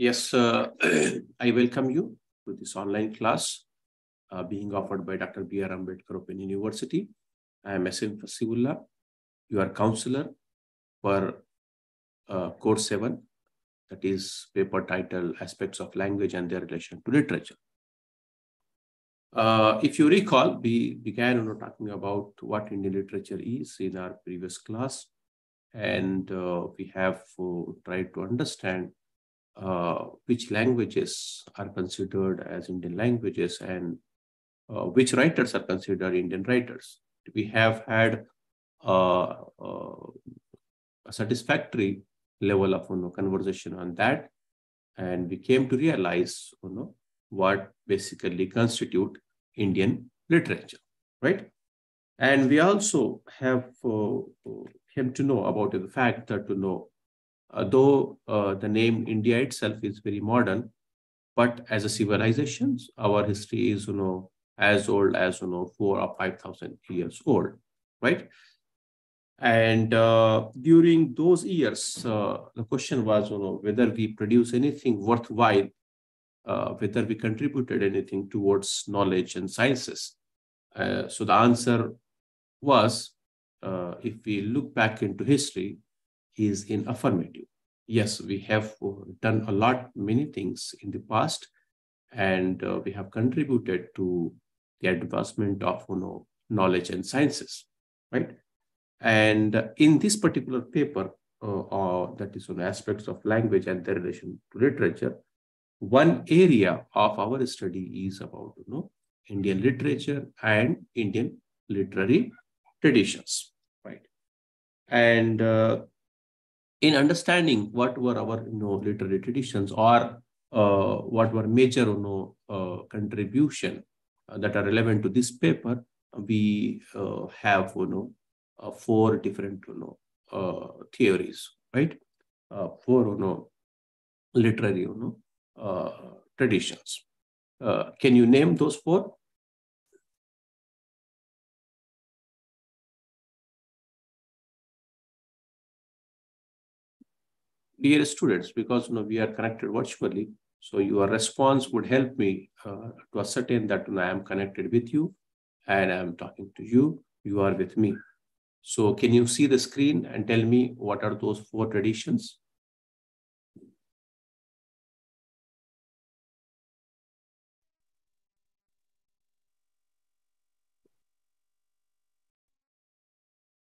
Yes, I welcome you to this online class being offered by Dr. B.R. Ambedkar Open University. I am S.M. Fasibullah, your counselor for Course 7, that is paper title Aspects of Language and Their Relation to Literature. If you recall, we began talking about what Indian literature is in our previous class, and we have tried to understand which languages are considered as Indian languages and which writers are considered Indian writers. We have had a satisfactory level of conversation on that, and we came to realize what basically constitute Indian literature, right? And we also have came to know about the fact that though the name India itself is very modern, but as a civilization, our history is as old as 4,000 or 5,000 years old, right? And during those years, the question was whether we produce anything worthwhile, whether we contributed anything towards knowledge and sciences. So the answer was, if we look back into history, is in affirmative. Yes, we have done a lot, many things in the past, and we have contributed to the advancement of knowledge and sciences, right? And in this particular paper, that is on aspects of language and their relation to literature, one area of our study is about Indian literature and Indian literary traditions, right? And in understanding what were our literary traditions, or what were major contribution that are relevant to this paper, we have four different theories, right? Four literary traditions. Can you name those four? Dear students, because we are connected virtually, so your response would help me to ascertain that I am connected with you and I am talking to you. You are with me. So can you see the screen and tell me what are those four traditions?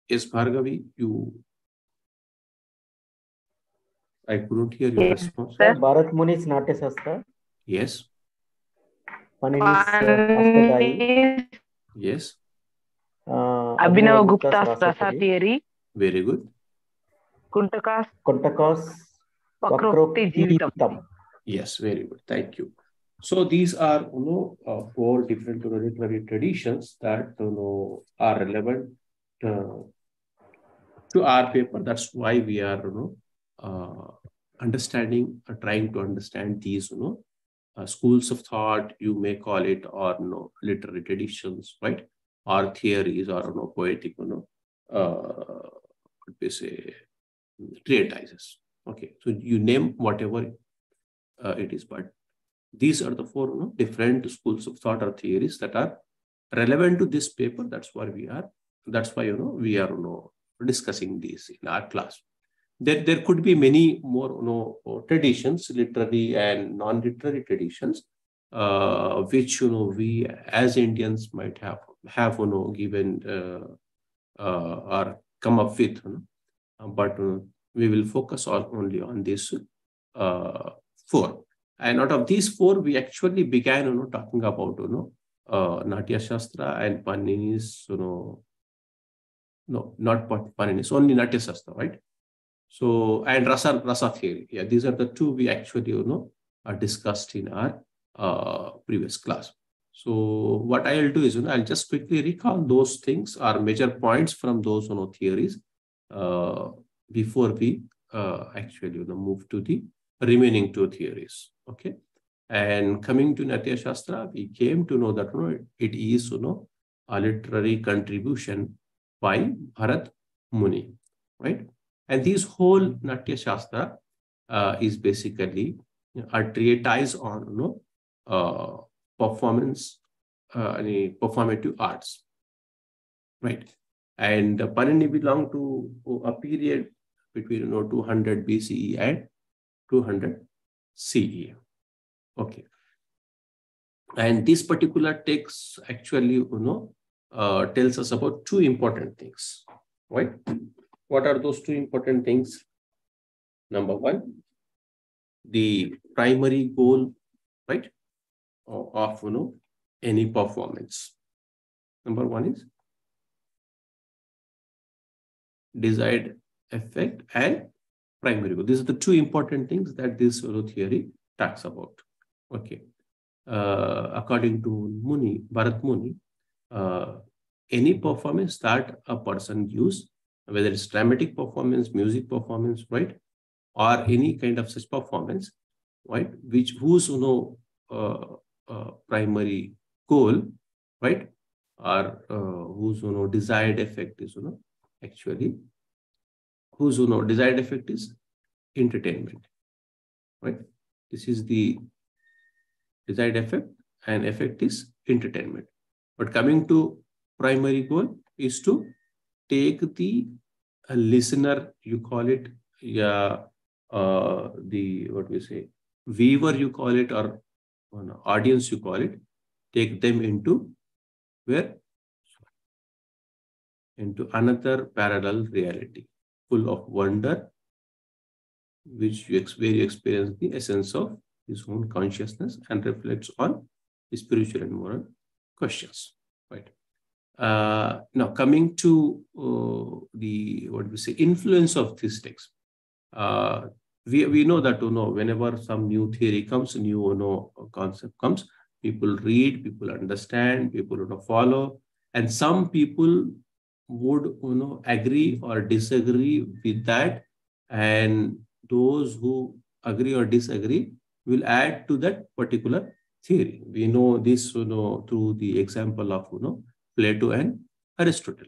Yes, Bhargavi, I couldn't hear your response. Sir, Bharat Muni's Natya Shastra. Yes. Panini's Ashtadhyayi. Yes. Abhinav Gupta's Rasa theory. Very good. Kuntaka's Vakrokti Jeevitam. Yes, very good. Thank you. So these are four different literary traditions that are relevant to our paper. That's why we are trying to understand these schools of thought, you may call it, or literary traditions, right? Or theories, or poetic what we say, treatises. Okay, so you name whatever it is, but these are the four different schools of thought or theories that are relevant to this paper. That's why we are discussing these in our class. There could be many more traditions, literary and non-literary traditions, which we as Indians might have given or come up with, but we will focus only on these four. And out of these four, we actually began talking about Natya Shastra and Panini's no, not Panini's, only Natya Shastra, right? So, and Rasa theory. Yeah, these are the two we actually are discussed in our previous class. So what I'll do is I'll just quickly recall those things, or major points from those theories before we actually move to the remaining two theories. Okay, and coming to Natya Shastra, we came to know that it is a literary contribution by Bharat Muni, right? And this whole Natya Shastra is basically a treatise on performance, performative arts, right? And Panini belonged to a period between 200 BCE and 200 CE. Okay, and this particular text actually tells us about two important things, right? What are those two important things? Number one, the primary goal, right, of any performance. Number one is desired effect and primary goal. These are the two important things that this theory talks about. Okay, according to Bharat Muni, any performance that a person gives, whether it's dramatic performance, music performance, right, or any kind of such performance, right, whose primary goal, right, or whose desired effect is actually whose desired effect is entertainment, right? This is the desired effect, and effect is entertainment. But coming to primary goal is to take the listener, you call it, the what we say, viewer, you call it, or audience, you call it, take them into where? Into another parallel reality, full of wonder, where you experience the essence of his own consciousness and reflects on the spiritual and moral questions, right? Now, coming to the what we say influence of this text, we know that whenever some new theory comes, new concept comes, people read, people understand, people follow, and some people would agree or disagree with that, and those who agree or disagree will add to that particular theory. We know this through the example of Plato and Aristotle.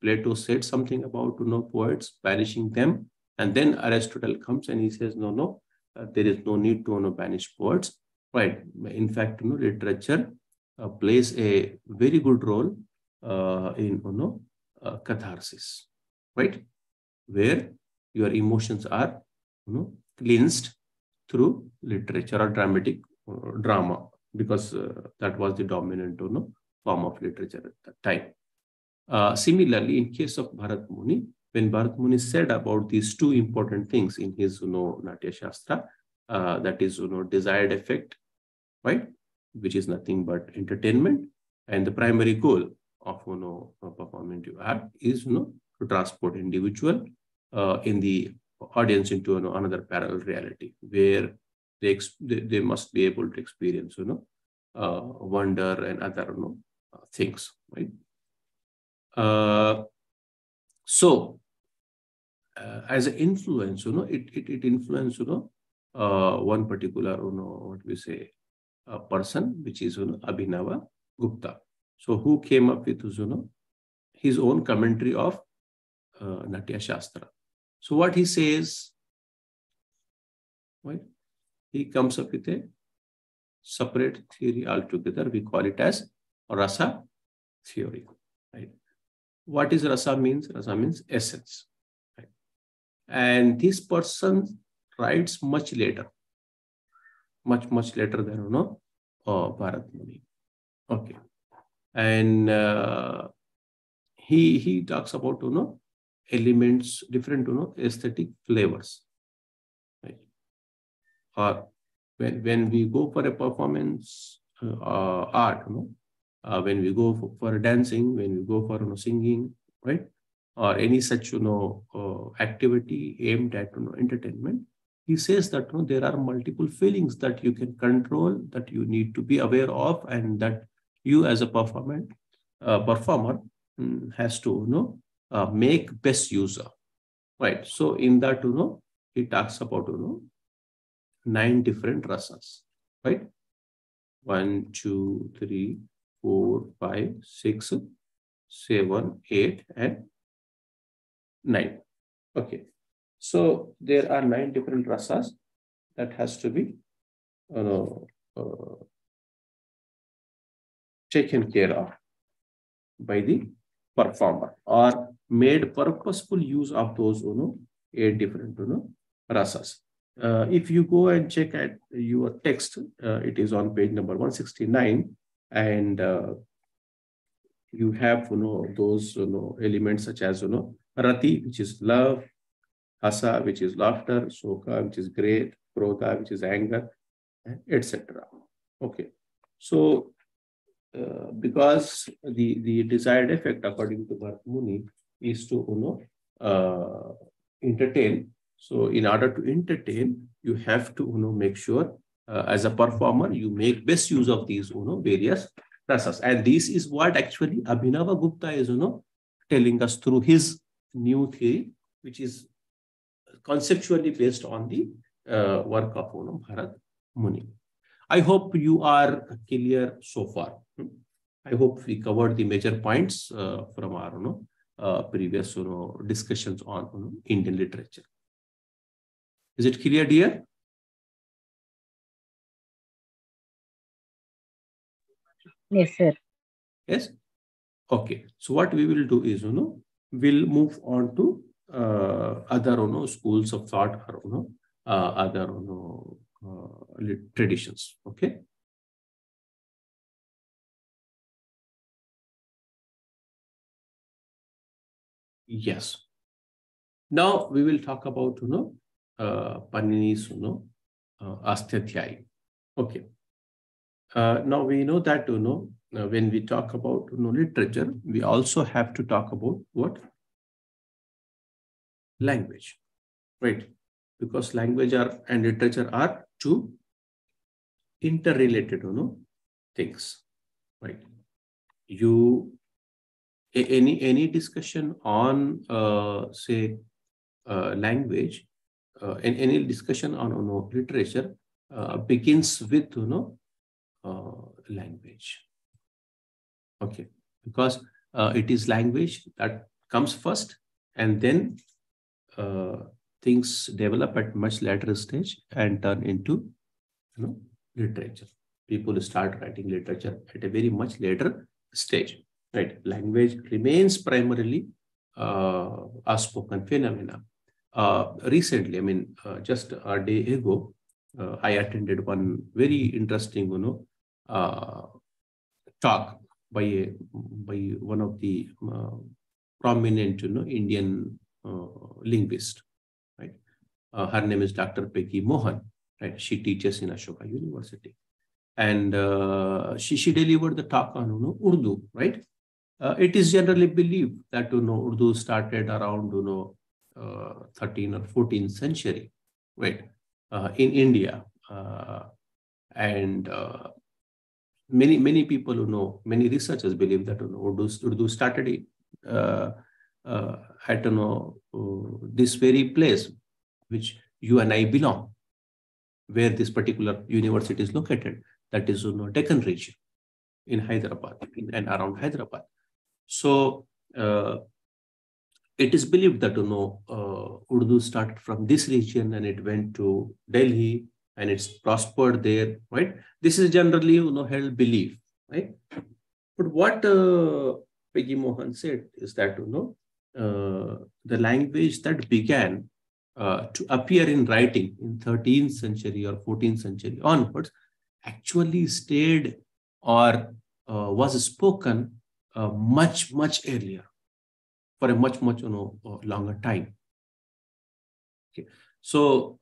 Plato said something about poets, banishing them, and then Aristotle comes and he says no, there is no need to banish poets, right? In fact, literature plays a very good role in catharsis, right, where your emotions are cleansed through literature or dramatic drama, because that was the dominant form of literature at that time. Similarly, in case of Bharat Muni, when Bharat Muni said about these two important things in his Natya Shastra, that is desired effect, right, which is nothing but entertainment, and the primary goal of performative art is to transport individual in the audience into another parallel reality, where they must be able to experience wonder and other things, right? So as an influence, it influenced one particular what we say a person, which is Abhinava Gupta. So who came up with his own commentary of Natya Shastra. So what he says, right? He comes up with a separate theory altogether. We call it as rasa theory, right? What is rasa means? Rasa means essence, right? And this person writes much later, much later than Bharat Muni. Okay, and he talks about elements, different aesthetic flavors, right? Or when we go for a performance art, when we go for dancing, when we go for singing, right, or any such activity aimed at entertainment, he says that there are multiple feelings that you can control, that you need to be aware of, and that you as a performer has to make best use of, right? So in that he talks about 9 different rasas, right? 1, 2, 3, 4, 5, 6, 7, 8, and 9. Okay, so there are 9 different rasas that has to be taken care of by the performer or made purposeful use of those 8 different rasas. If you go and check at your text, it is on page number 169, and you have those elements such as rati, which is love, hasa, which is laughter, soka, which is great, krodha, which is anger, etc. Okay, so because the desired effect, according to Bharat Muni, is to entertain. So in order to entertain, you have to make sure as a performer you make best use of these various rasas, and this is what actually Abhinava Gupta is telling us through his new theory, which is conceptually based on the work of Bharat Muni. I hope you are clear so far. I hope we covered the major points from our previous discussions on Indian literature. Is it clear, dear? Yes, sir. Yes. Okay. So what we will do is we'll move on to other schools of thought or other traditions. Okay. Yes. Now we will talk about Panini's Astyathyayi. Okay. Now we know that when we talk about literature, we also have to talk about what? Language, right? Because language and literature are two interrelated things, right? Any discussion on say language, and any discussion on literature begins with language. Okay, because it is language that comes first, and then things develop at much later stage and turn into literature. People start writing literature at a very much later stage, right? Language remains primarily a spoken phenomena. Recently, I mean, just a day ago, I attended one very interesting talk by one of the prominent Indian linguist, right? Her name is Dr. Peggy Mohan, right? She teaches in Ashoka University, and she delivered the talk on Urdu, right? It is generally believed that Urdu started around 13th or 14th century, right? In India, and many people many researchers believe that Urdu started at this very place which you and I belong, where this particular university is located, that is Deccan region in Hyderabad, and around Hyderabad. So it is believed that Urdu started from this region and it went to Delhi and it's prospered there, right? This is generally held belief, right? But what Peggy Mohan said is that the language that began to appear in writing in 13th century or 14th century onwards actually stayed or was spoken much earlier, for a much longer time. Okay, so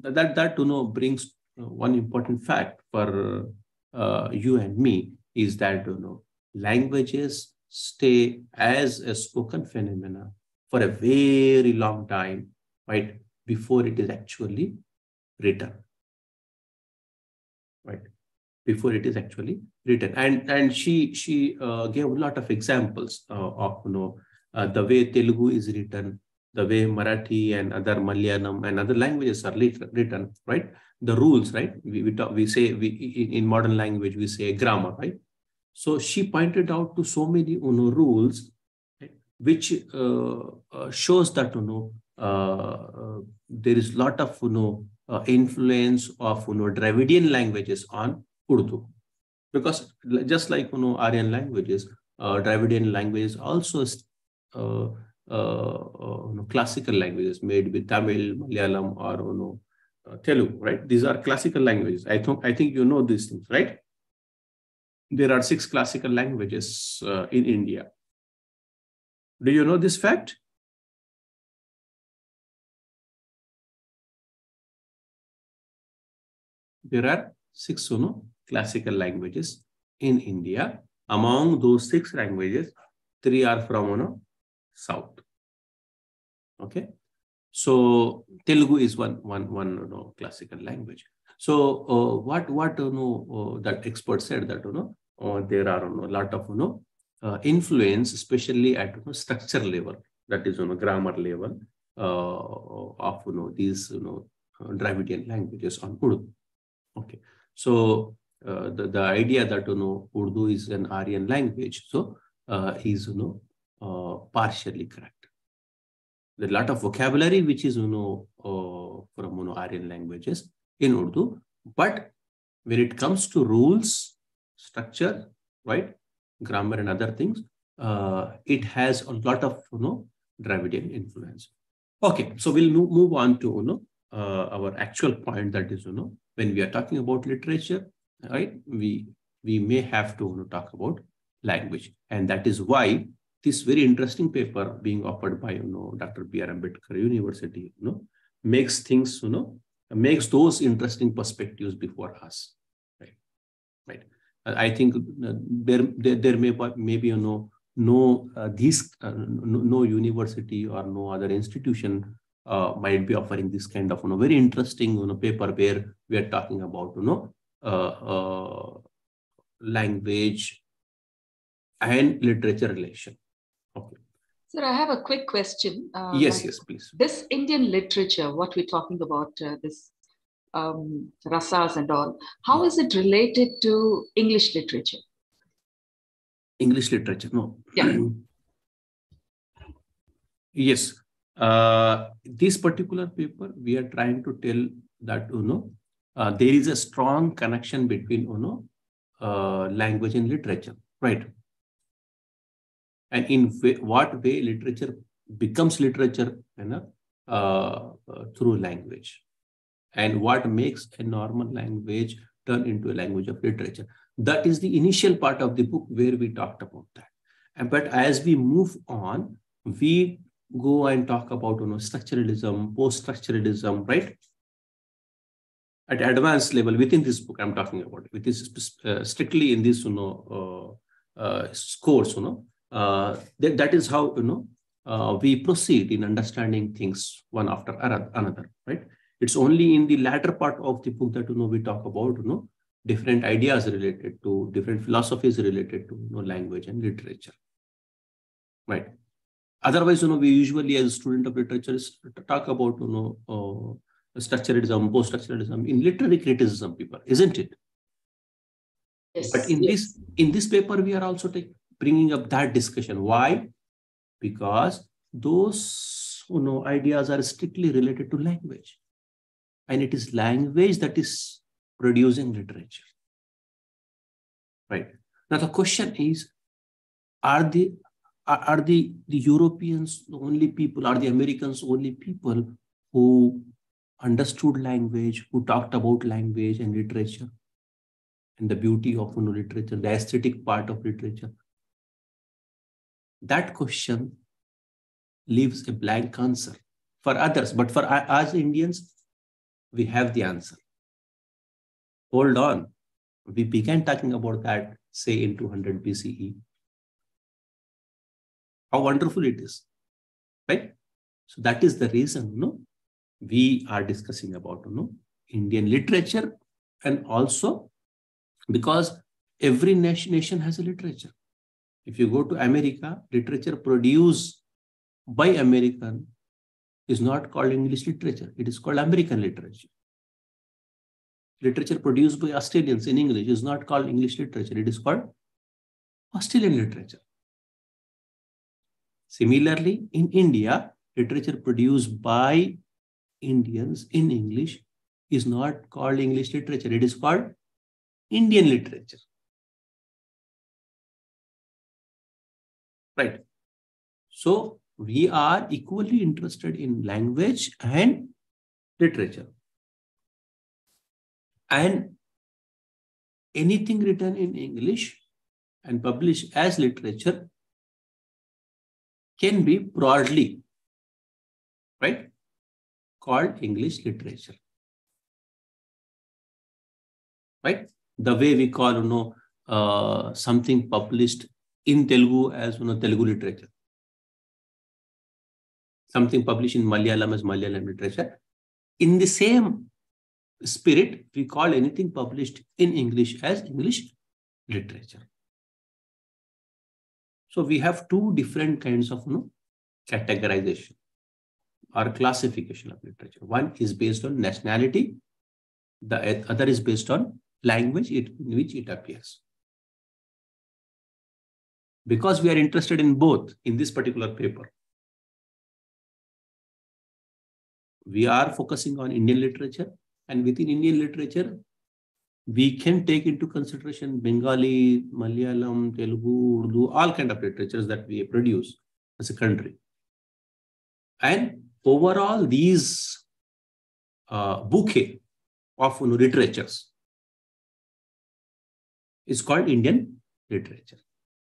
that brings one important fact for you and me, is that languages stay as a spoken phenomena for a very long time, right, before it is actually written, right? Before it is actually written, and she gave a lot of examples of the way Telugu is written, the way Marathi and other Malayalam and other languages are written, right? The rules, right? We say in modern language we say grammar, right? So she pointed out to so many rules, right, which shows that there is a lot of influence of Dravidian languages on Urdu, because just like Aryan languages, Dravidian languages also classical languages made with Tamil, Malayalam, or Telugu, right? These are classical languages. I think you know these things, right? There are 6 classical languages in India. Do you know this fact? There are 6 classical languages in India. Among those 6 languages, 3 are from South. Okay. So Telugu is one classical language. So what that expert said that there are a lot of influence, especially at structure level, that is grammar level of these Dravidian languages on Urdu. Okay, so the idea that Urdu is an Aryan language, so is partially correct. There are a lot of vocabulary which is from Aryan languages in Urdu, but when it comes to rules, structure, right, grammar and other things, it has a lot of Dravidian influence. Okay, so we'll move on to our actual point, that is when we are talking about literature, right, we may have to talk about language, and that is why this very interesting paper being offered by Dr. B.R. Ambedkar University makes things makes those interesting perspectives before us, right. I think there may be no university or no other institution might be offering this kind of very interesting paper where we are talking about language and literature relation. Okay. Sir, I have a quick question. Yes, please. This Indian literature, what we're talking about, this rasas and all, how is it related to English literature? English literature, no. Yeah. Yes. This particular paper, we are trying to tell that there is a strong connection between language and literature, right? And in what way literature becomes literature through language, and what makes a normal language turn into a language of literature. That is the initial part of the book where we talked about that. But as we move on, we go and talk about structuralism, post-structuralism, right? At advanced level within this book I'm talking about, which is strictly in this course, that is how we proceed in understanding things one after another, right? It's only in the latter part of the book that we talk about different ideas related to different philosophies related to language and literature, right? Otherwise, we usually as a student of literature talk about structuralism, post-structuralism in literary criticism paper, isn't it? Yes. But in this paper, we are also bringing up that discussion. Why? Because those ideas are strictly related to language, and it is language that is producing literature, right? Now the question is, are the Europeans the only people, are the Americans only people who understood language, who talked about language and literature and the beauty of literature, the aesthetic part of literature? That question leaves a blank answer for others, but for us Indians, we have the answer. Hold on. We began talking about that, say, in 200 BCE. How wonderful it is, right? So that is the reason, we are discussing about, Indian literature, and also because every nation has a literature. If you go to America, literature produced by American is not called English literature. It is called American literature. Literature produced by Australians in English is not called English literature. It is called Australian literature. Similarly, in India, literature produced by Indians in English is not called English literature. It is called Indian literature. Right. So we are equally interested in language and literature. And anything written in English and published as literature can be broadly, right, called English literature. Right? The way we call, something published in Telugu as, Telugu literature. Something published in Malayalam as Malayalam literature. In the same spirit, we call anything published in English as English literature. So we have two different kinds of categorization or classification of literature. One is based on nationality. The other is based on language in which it appears. Because we are interested in both in this particular paper, we are focusing on Indian literature, and within Indian literature, we can take into consideration Bengali, Malayalam, Telugu, Urdu, all kind of literatures that we produce as a country. And overall, these bouquet of literatures is called Indian literature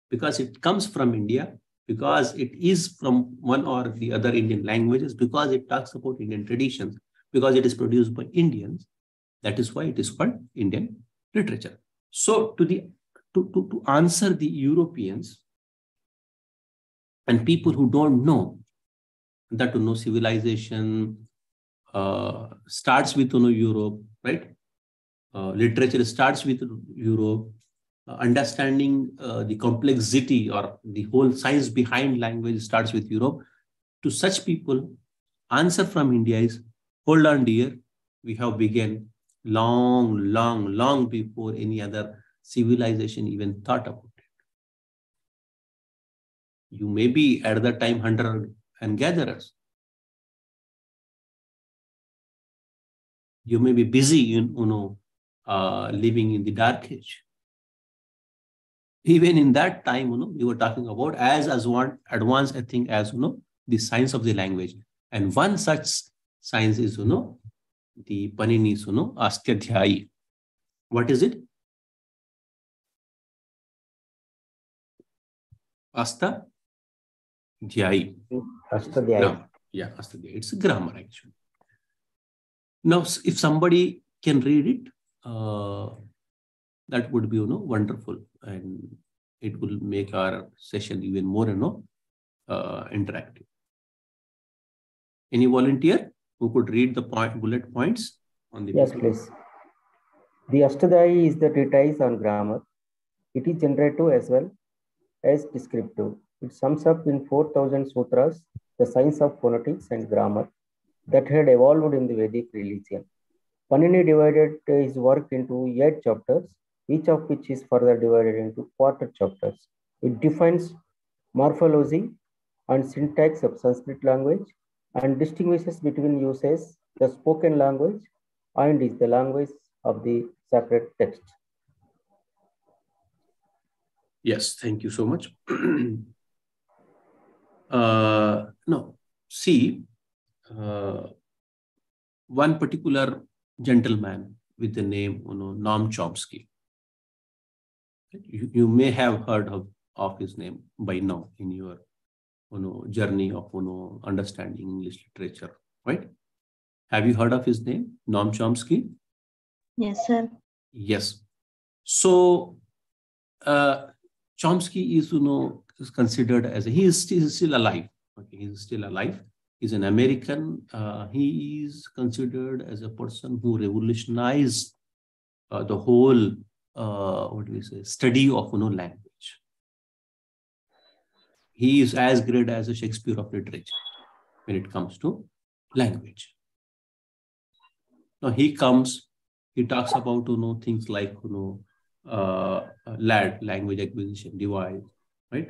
because it comes from India, because it is from one or the other Indian languages, because it talks about Indian traditions, because it is produced by Indians. That is why it is called Indian literature. So to answer the Europeans and people who don't know that civilization starts with Europe, right? Literature starts with Europe. Understanding the complexity or the whole science behind language starts with Europe. To such people, answer from India is, hold on dear, we have begun long before any other civilization even thought about it. You may be at that time hunter and gatherers. You may be busy living in the dark age. Even in that time, we were talking about as advanced, I think, as the science of the language. And one such science is, the Panini's, Astadhyayi. What is it? Astadhyayi. Astadhyayi. Yeah, Astadhyayi. It's a grammar, actually. Now, if somebody can read it, that would be, wonderful. And it will make our session even more, interactive. Any volunteer who could read the bullet points on the Yes, paper? please. The Ashtadhyayi is the treatise on grammar. It is generative as well as descriptive. It sums up in 4,000 sutras the science of phonetics and grammar that had evolved in the Vedic religion. Panini divided his work into 8 chapters, each of which is further divided into quarter chapters. It defines morphology and syntax of Sanskrit language and distinguishes between uses the spoken language and is the language of the sacred text. Yes, thank you so much. No, see, one particular gentleman with the name, Noam Chomsky. You may have heard of his name by now in your, journey of, understanding English literature, right? Have you heard of his name, Noam Chomsky? Yes, sir. Yes. So, Chomsky is, is considered as he is still alive. Okay, he's still alive. He's an American. He is considered as a person who revolutionized the whole, study of language. He is as great as a Shakespeare of literature when it comes to language. Now he talks about things like LAD, language acquisition device, right,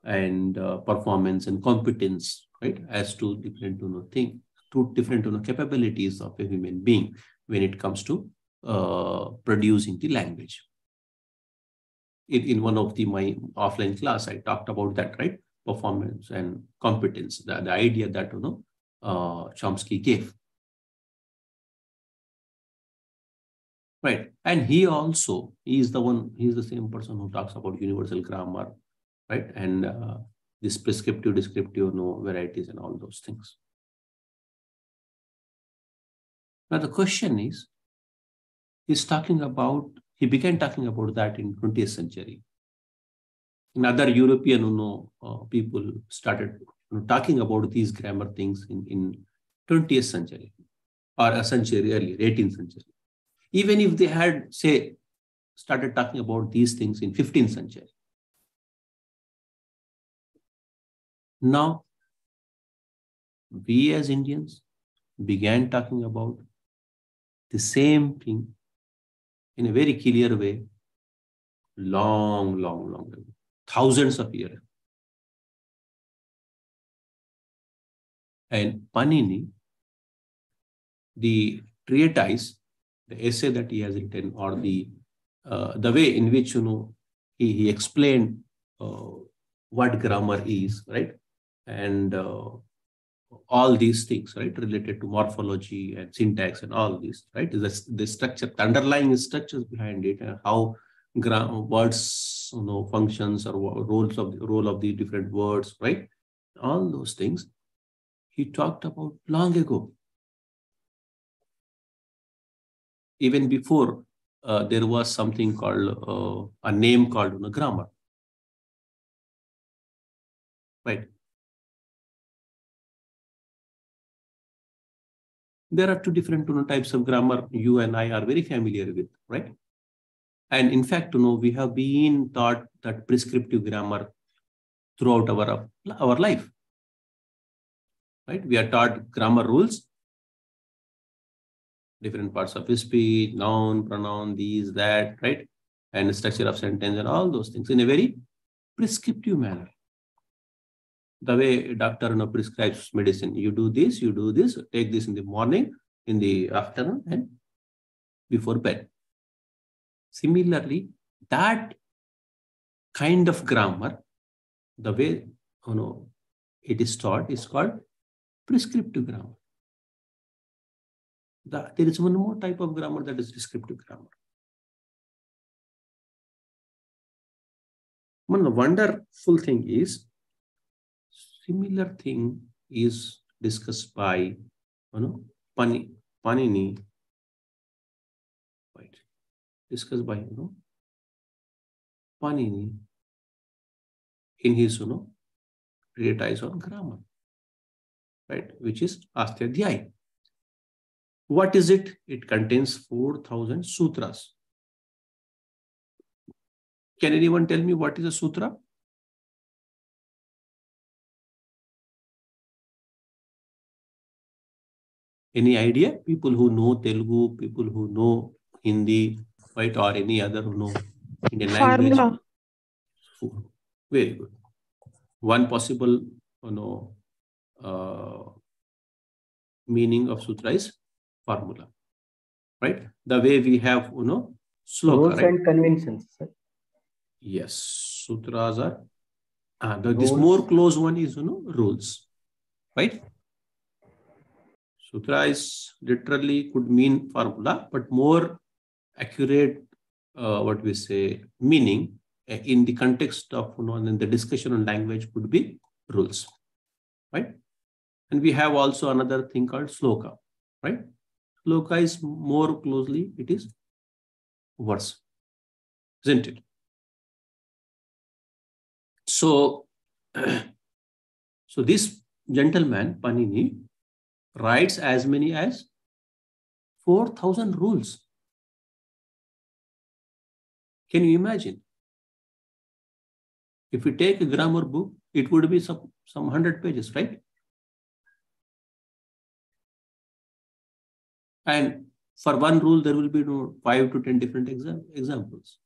and performance and competence, right, as to different things, to different capabilities of a human being. when it comes to producing the language. In one of my offline class, I talked about that, right? Performance and competence, the idea that Chomsky gave. Right. And he is the same person who talks about universal grammar, right? And this prescriptive, descriptive, varieties and all those things. Now the question is, he began talking about that in 20th century. And other European people started talking about these grammar things in 20th century or a century earlier, 18th century. Even if they had, say, started talking about these things in 15th century. Now, we as Indians began talking about the same thing in a very clear way, long ago, thousands of years. And Panini, the treatise, the essay that he has written, or the way in which he explained what grammar is, right, and all these things, right, related to morphology and syntax and all these, right, the structure, the underlying structures behind it, and how words, functions or role of the different words, right, all those things he talked about long ago. Even before there was something called a name called grammar, right? There are two different types of grammar you and I are very familiar with, right? And in fact, we have been taught that prescriptive grammar throughout our life, right? We are taught grammar rules, different parts of speech, noun, pronoun, these, that, right? And structure of sentence and all those things in a very prescriptive manner. The way doctor prescribes medicine, you do this, take this in the morning, in the afternoon, and before bed. Similarly, that kind of grammar, the way it is taught, is called prescriptive grammar. There is one more type of grammar, that is descriptive grammar. One wonderful thing is, similar thing is discussed by Panini, right? Discussed by Panini in his treatise on grammar, right? Which is Ashtadhyayi. What is it? It contains 4,000 sutras. Can anyone tell me what is a sutra? Any idea? People who know Telugu, people who know Hindi, right, or any other who know Indian language. Very good. One possible meaning of sutra is formula, right? The way we have sloka, rules, right? And conventions, sir. Yes, sutras are this more close one is rules, right? Sutra is literally could mean formula, but more accurate what we say meaning in the context of in the discussion on language could be rules, right? And we have also another thing called sloka, right? Sloka is more closely, it is verse, isn't it? So this gentleman Panini writes as many as 4,000 rules. Can you imagine? If we take a grammar book, it would be some 100 pages, right? And for one rule, there will be 5 to 10 different examples.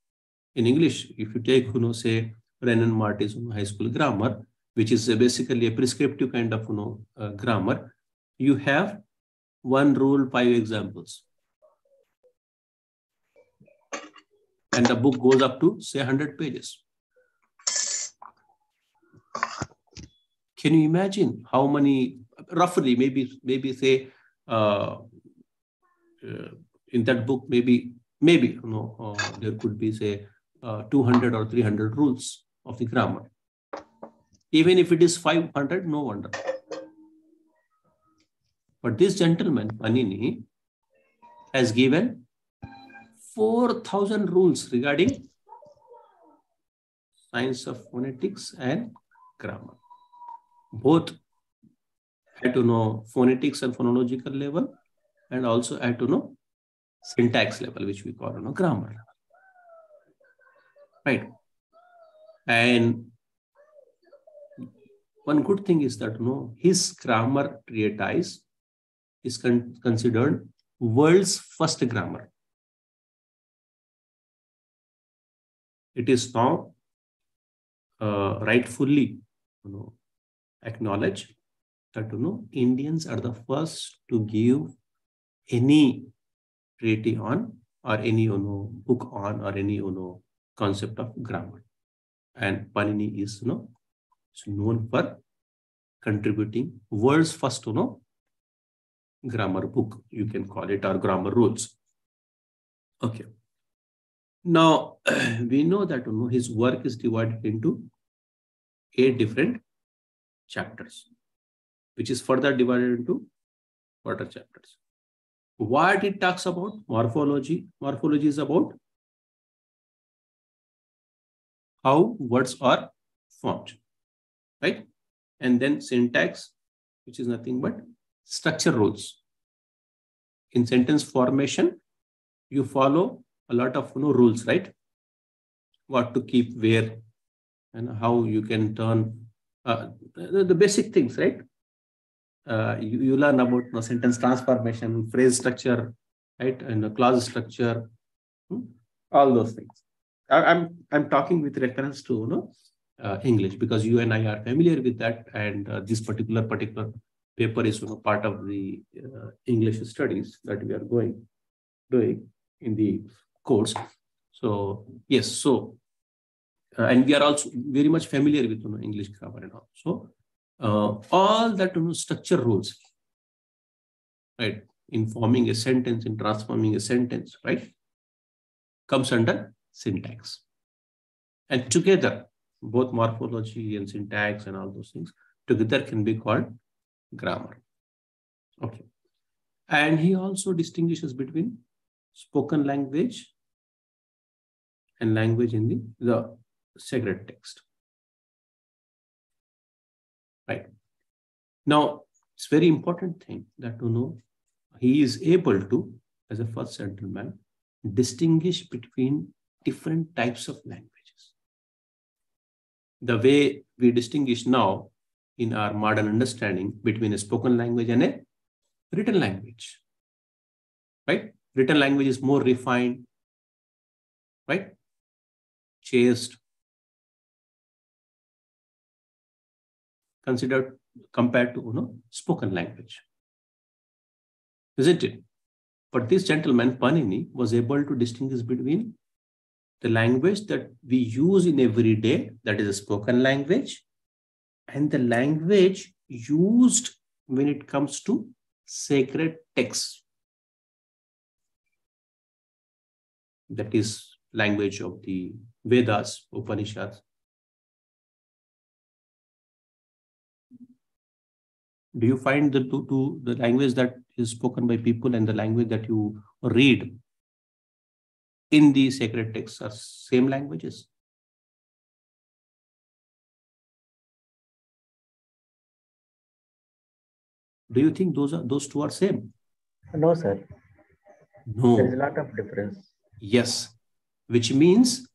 In English, if you take, say, Brennan Marty's high school grammar, which is basically a prescriptive kind of grammar, you have one rule, 5 examples. And the book goes up to, say, 100 pages. Can you imagine how many, roughly, maybe say, in that book, maybe there could be, say, 200 or 300 rules of the grammar. Even if it is 500, no wonder. But this gentleman, Panini, has given 4,000 rules regarding science of phonetics and grammar. Both had to know phonetics and phonological level, and also had to know syntax level, which we call grammar level. Right. And one good thing is that his grammar treatise is considered world's first grammar. It is now rightfully acknowledged that Indians are the first to give any treatise on, or any book on, or any concept of grammar. And Panini is known for contributing world's first grammar book, you can call it, or grammar rules. Okay. Now we know that his work is divided into 8 different chapters, which is further divided into quarter chapters. What it talks about? Morphology. Morphology is about how words are formed, right? And then syntax, which is nothing but structure rules. In sentence formation, you follow a lot of rules, right? What to keep where, and how you can turn the basic things, right? You learn about sentence transformation, phrase structure, right, and clause structure, all those things. I'm talking with reference to English, because you and I are familiar with that, and this particular paper is part of the English studies that we are doing in the course. So yes, and we are also very much familiar with English grammar and all. So all that structure rules, right, in forming a sentence, in transforming a sentence, right, comes under syntax. And together, both morphology and syntax and all those things together can be called grammar. Okay. And he also distinguishes between spoken language and language in the sacred text. Right. Now, it's very important thing that he is able to, as a first gentleman, distinguish between different types of languages. The way we distinguish now in our modern understanding between a spoken language and a written language, right? Written language is more refined, right? Chaste, considered compared to spoken language, isn't it? But this gentleman, Panini, was able to distinguish between the language that we use in every day, that is a spoken language, and the language used when it comes to sacred texts. That is language of the Vedas, Upanishads. Do you find the language that is spoken by people and the language that you read in the sacred texts are same languages? Do you think those two are same? No, sir. No. There is a lot of difference. Yes, which means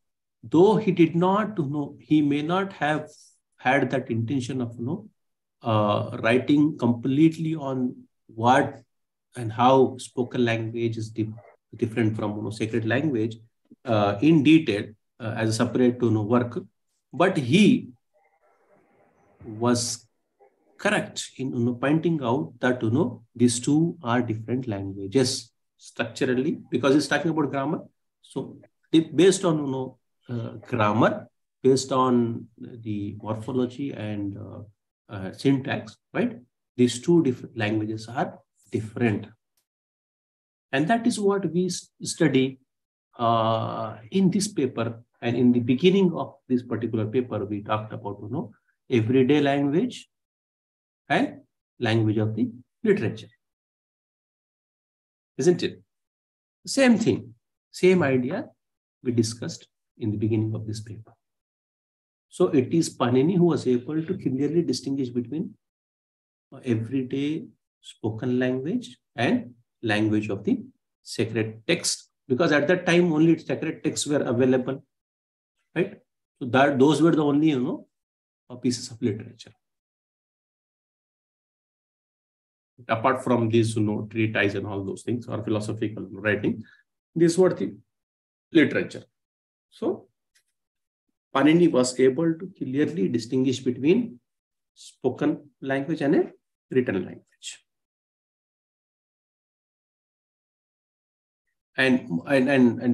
though he did not he may not have had that intention of writing completely on what and how spoken language is different from sacred language in detail as a separate work, but he was correct in pointing out that these two are different languages structurally, because he's talking about grammar. So based on grammar, based on the morphology and syntax, right? These two different languages are different. And that is what we study in this paper. And in the beginning of this particular paper, we talked about everyday language and language of the literature. Isn't it? Same thing, same idea we discussed in the beginning of this paper. So it is Panini who was able to clearly distinguish between everyday spoken language and language of the sacred text, because at that time only sacred texts were available, right? So those were the only pieces of literature. Apart from these treatise and all those things, or philosophical writing, these were the literature. So Panini was able to clearly distinguish between spoken language and a written language. And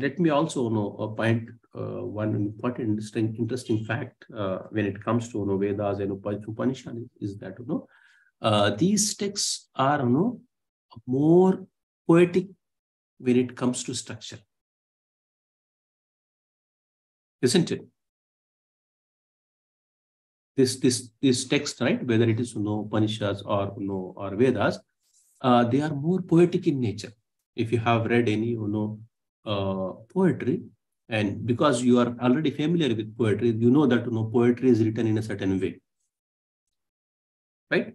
let me also point one important interesting fact when it comes to Vedas and Upanishads is that these texts are more poetic when it comes to structure, isn't it? This text, right, whether it is Upanishads or Vedas, they are more poetic in nature. If you have read any poetry, and because you are already familiar with poetry, you know that poetry is written in a certain way, right?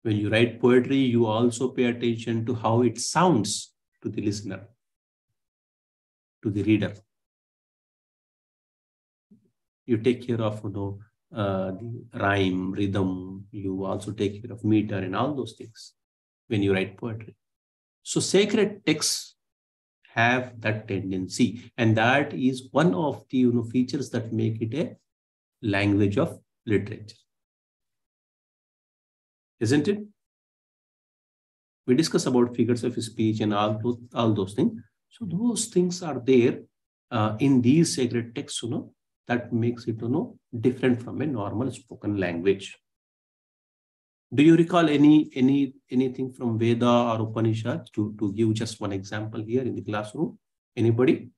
When you write poetry, you also pay attention to how it sounds to the listener, to the reader. You take care of the rhyme, rhythm. You also take care of meter and all those things when you write poetry. So sacred texts have that tendency, and that is one of the features that make it a language of literature. Isn't it? We discuss about figures of speech and all those things. So those things are there in these sacred texts, that makes it different from a normal spoken language. Do you recall anything from Veda or Upanishad to give just one example here in the classroom? Anybody?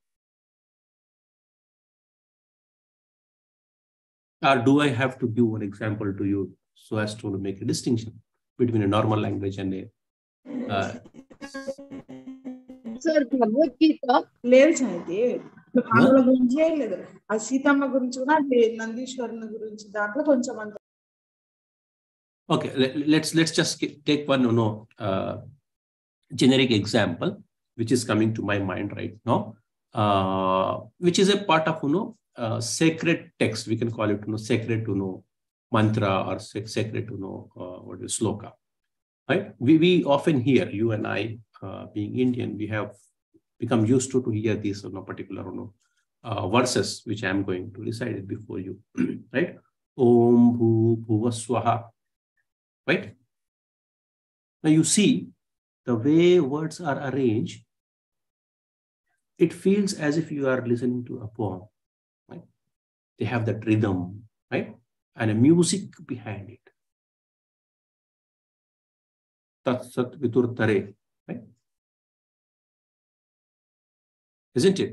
Or do I have to give one example to you so as to make a distinction between a normal language and a sir Bhagavad Gita లేదు సాయితే ఆంధ్ర గురించి లేదు ఆ సీతమ్మ గురించి కూడా నందీశ్వరుని గురించి దాంట్లో కొంచెం అంత. Okay, let's just take one generic example which is coming to my mind right now, which is a part of sacred text. We can call it sacred mantra or sacred what is sloka, right? We often hear, you and I being Indian, we have become used to hear these particular verses which I am going to recite it before you, right? Om Bhu Bhuva Swaha, right? Now you see the way words are arranged, it feels as if you are listening to a poem, right? They have that rhythm, right? And a music behind it. Tat Sat Vitur Tare, right? Isn't it?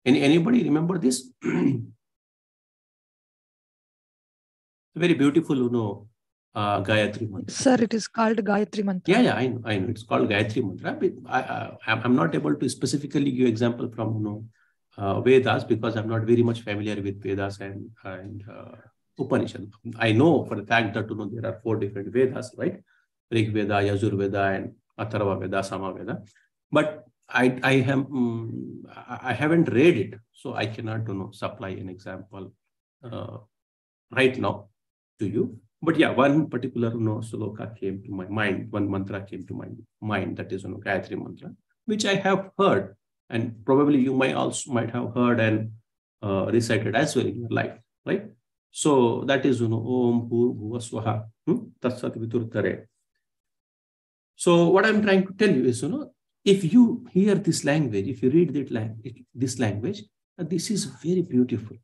Anybody remember this? Very beautiful, Gayatri Mantra. Sir, it is called Gayatri Mantra. Yeah, I know. It's called Gayatri Mantra. I'm not able to specifically give example from Vedas because I'm not very much familiar with Vedas and Upanishad. I know for the fact that there are 4 different Vedas, right? Rig Veda, Yajur Veda, and Atharva Veda, Sama Veda. But I haven't read it, so I cannot supply an example right now to you. But yeah, one particular sloka came to my mind, one mantra came to my mind, that is Gayatri Mantra, which I have heard, and probably you might have heard and recited as well in your life, right? So that is Om Bhuva Swaha Tat Sat Vitur Tare. So what I'm trying to tell you is if you hear this language, if you read this language, this is very beautiful.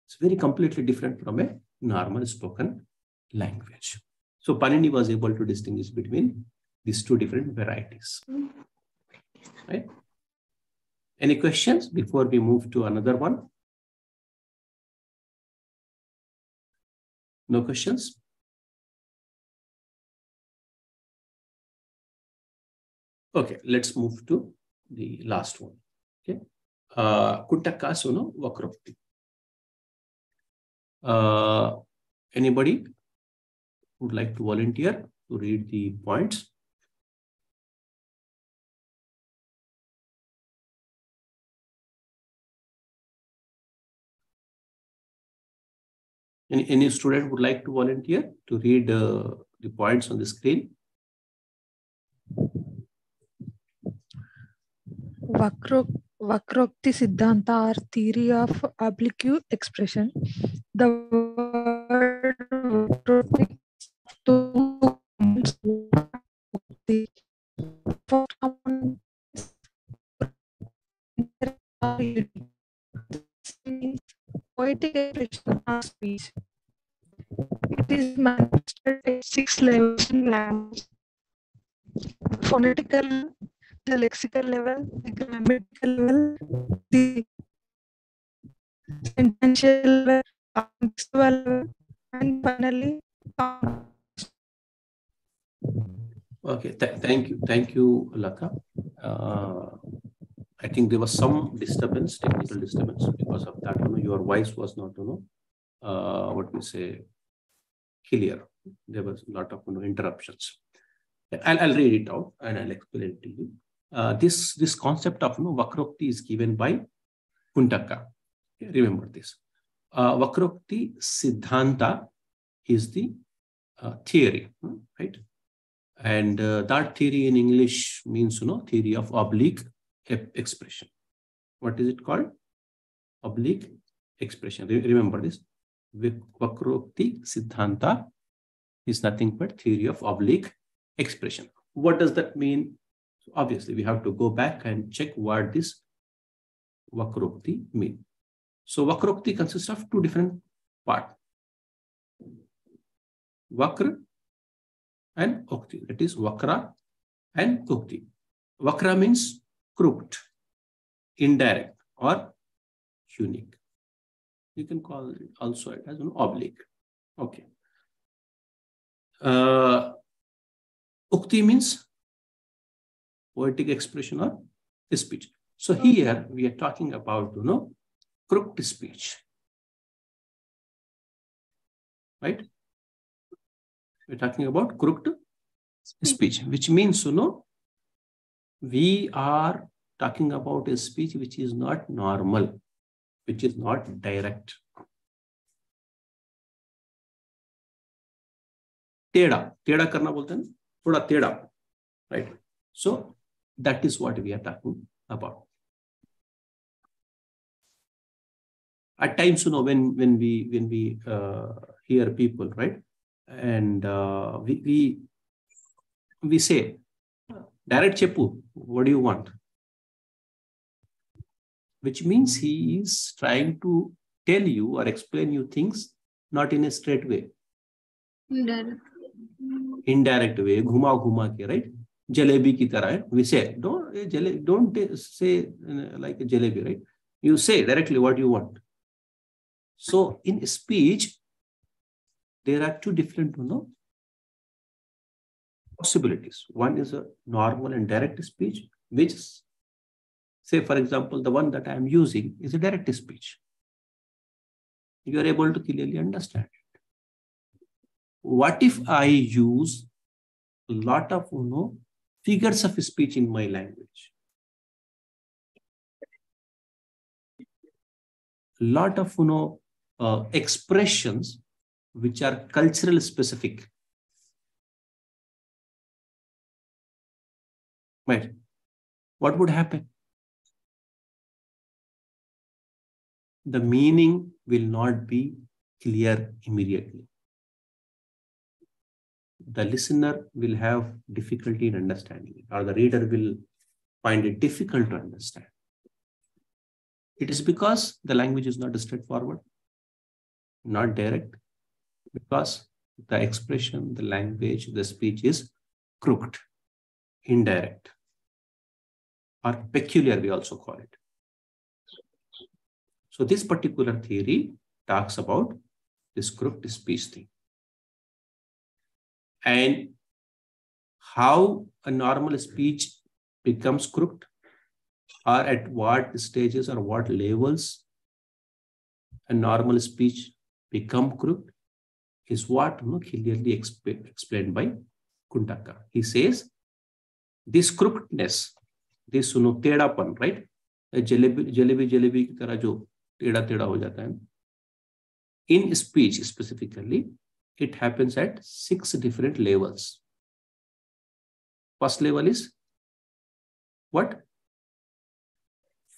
It's very completely different from a normal spoken language. So Panini was able to distinguish between these two different varieties. Right? Any questions before we move to another one? No questions? Okay, let's move to the last one. Okay, Kuntaka Sono Vakrokti. Anybody would like to volunteer to read the points? Any student would like to volunteer to read the points on the screen? Vakrokti Siddhanta or theory of oblique expression. The word Vakrokti the first component is poetic expression of speech. It is manifested at 6 levels in language: phonetical, the lexical level, the grammatical level, the sentential level, contextual level, and finally, Okay, thank you, Lata. I think there was some disturbance, technical disturbance. Because of that, your voice was not, what we say, clear. There was a lot of interruptions. I'll read it out and I'll explain it to you. This concept of Vakrokti is given by Kuntaka. Okay, remember this. Vakrokti Siddhanta is the theory, right? And that theory in English means, theory of oblique expression. What is it called? Oblique expression. Remember this. Vakrokti Siddhanta is nothing but theory of oblique expression. What does that mean? So obviously, we have to go back and check what this Vakrokti means. So Vakrokti consists of two different parts. Vakra and Ukti. That is Vakra and Ukti. Vakra means crooked, indirect, or unique. You can call it also it as an oblique. Okay. Ukti means poetic expression or speech. So here we are talking about, crooked speech. Right? We're talking about crooked speech, which means, we are talking about a speech which is not normal, which is not direct. Teda karna bolte hain, thoda teda, right? So that is what we are talking about. At times, when we hear people, right, and we say, direct cheppu, what do you want? Which means he is trying to tell you or explain you things not in a straight way. Indirect way, ghuma ke, right? Jalebi ki tarah, we say, don't say like a jalebi, right? You say directly what you want. So in speech, there are two different, possibilities. One is a normal and direct speech, which, say, for example, the one that I am using is a direct speech. You are able to clearly understand it. What if I use a lot of, figures of speech in my language? A lot of, expressions which are cultural specific. Right? What would happen? The meaning will not be clear immediately. The listener will have difficulty in understanding it, or the reader will find it difficult to understand? It is because the language is not straightforward, not direct, because the expression, the language, the speech is crooked, indirect, or peculiar, we also call it. So this particular theory talks about this crooked speech thing. And how a normal speech becomes crooked, or at what stages or what levels a normal speech become crooked, is what clearly explained by Kuntaka. He says this crookedness, this tedapan, right? Jalebi ki tarah jo teda ho jata hai. In speech specifically, it happens at 6 different levels. First level is what?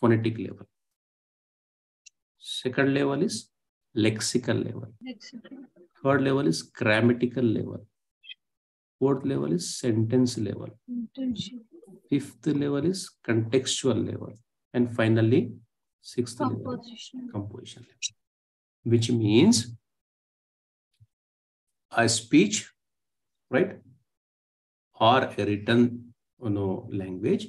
Phonetic level. Second level is lexical level. Third level is grammatical level. Fourth level is sentence level. Fifth level is contextual level. And finally, sixth level, composition level. Which means a speech, right, or a written language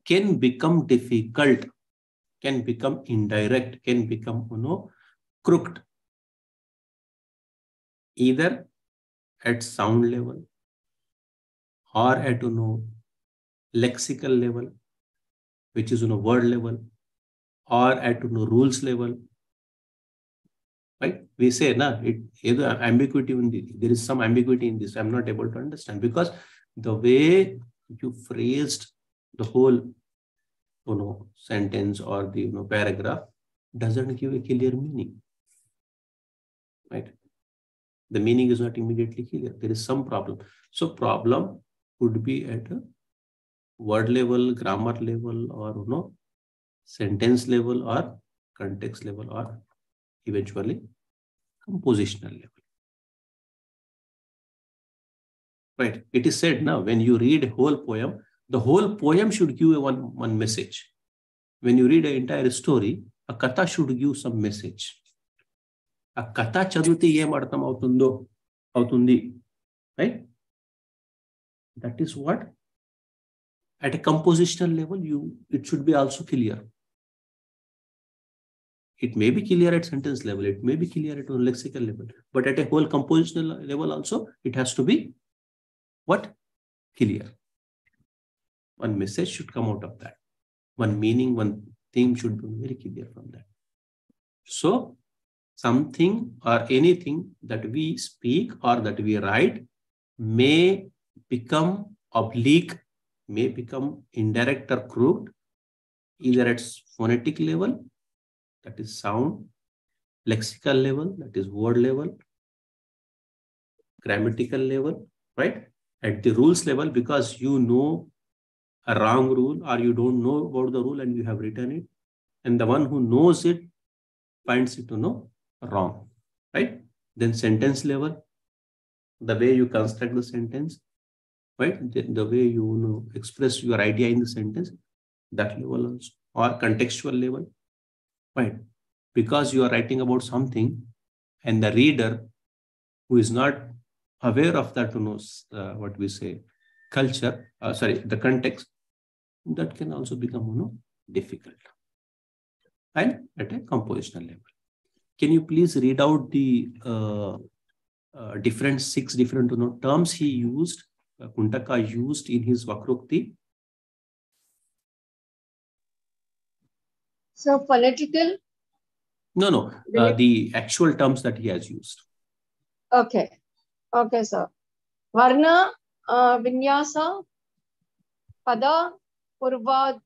can become difficult, can become indirect, can become crooked, either at sound level or at lexical level, which is word level, or at rules level. Right? We say, ambiguity in this. There is some ambiguity in this. I'm not able to understand because the way you phrased the whole sentence or the paragraph doesn't give a clear meaning. Right? The meaning is not immediately clear. There is some problem. So problem could be at a word level, grammar level, or sentence level, or context level, or eventually compositional level. Right? It is said now when you read a whole poem, the whole poem should give one message. When you read an entire story, a katha should give some message. A katha chaduti em artham avutundi, right? That is what at a compositional level it should be also clear. It may be clear at sentence level, it may be clear at a lexical level, but at a whole compositional level also, it has to be what? Clear. One message should come out of that. One meaning, one theme should be very clear from that. So something or anything that we speak or that we write may become oblique, may become indirect or crooked, either at phonetic level, that is sound, lexical level, that is word level, grammatical level, right? At the rules level, because you know a wrong rule or you don't know about the rule and you have written it, and the one who knows it finds it wrong, right? Then sentence level, the way you construct the sentence, right? The way you express your idea in the sentence, that level also, or contextual level, right? Because you are writing about something and the reader who is not aware of that, what we say, culture, the context, that can also become difficult. And at a compositional level. Can you please read out the six different terms he used, Kuntaka used in his Vakrukti? So phonetical? No. The actual terms that he has used. Okay, sir. Varna, Vinyasa, Pada, Purvardha,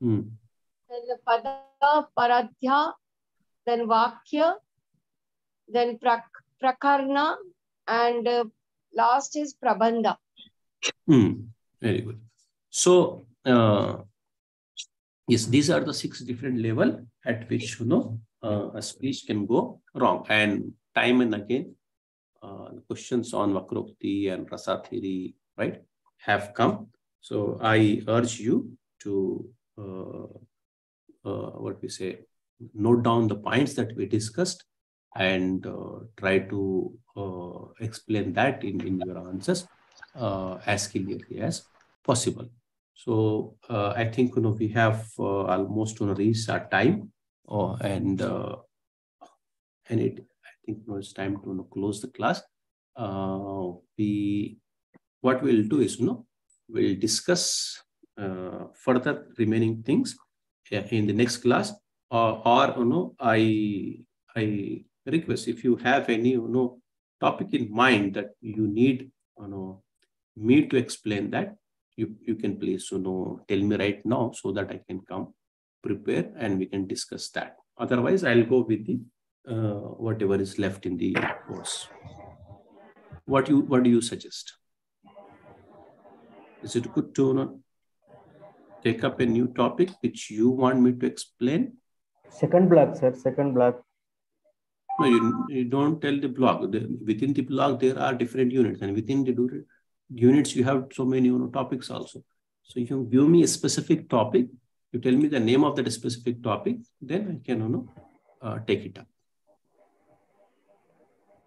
then the Pada, Paradhya, then Vakya, then Prakarna, and last is Prabandha. Very good. So, yes, these are the 6 different levels at which a speech can go wrong. And time and again, questions on Vakrukti and Rasa theory, right, have come. So I urge you to note down the points that we discussed and try to explain that in your answers as clearly as possible. So I think we have almost reached our time, and I think it's time to close the class. What we'll do is we'll discuss further remaining things in the next class, or I request, if you have any topic in mind that you need me to explain that, you can please tell me right now, so that I can come prepare and we can discuss that. Otherwise, I'll go with the whatever is left in the course. What do you suggest? Is it good to take up a new topic which you want me to explain? Second block, sir. Second block. No, you don't tell the block. Within the block, there are different units, and within the units, you have so many topics also. So if you give me a specific topic, you tell me the name of that specific topic, then I can take it up.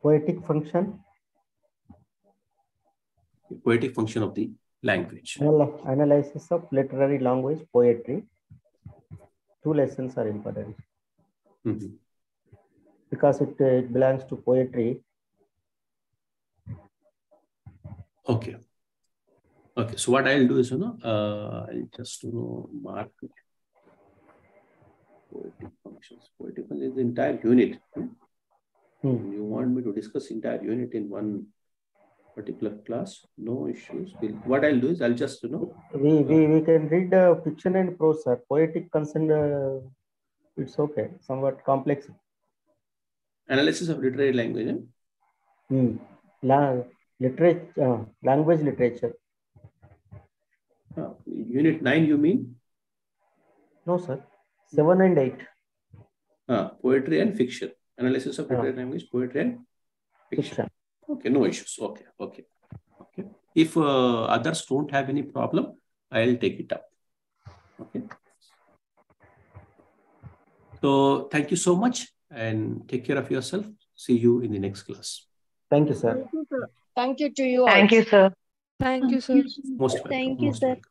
Poetic function. Poetic function of the language. Analysis of literary language, poetry. 2 lessons are important. Mm-hmm. Because it belongs to poetry. Okay. Okay. So what I'll do is, I'll just mark it. Poetic functions. Poetic functions is the entire unit. You want me to discuss entire unit in one particular class? No issues. What I'll do is I'll just we can read fiction and prose, sir. Poetic concern, it's okay. Somewhat complex. Analysis of literary language. Language literature. Unit 9, you mean? No, sir. 7 and 8. Poetry and fiction. Analysis of literary language, poetry and fiction. Okay, no issues. Okay. If others don't have any problem, I'll take it up. Okay. So thank you so much and take care of yourself. See you in the next class. Thank you, sir. Thank you to you. Thank you, sir. Thank you, sir. Most welcome. Thank you, Most sir. welcome.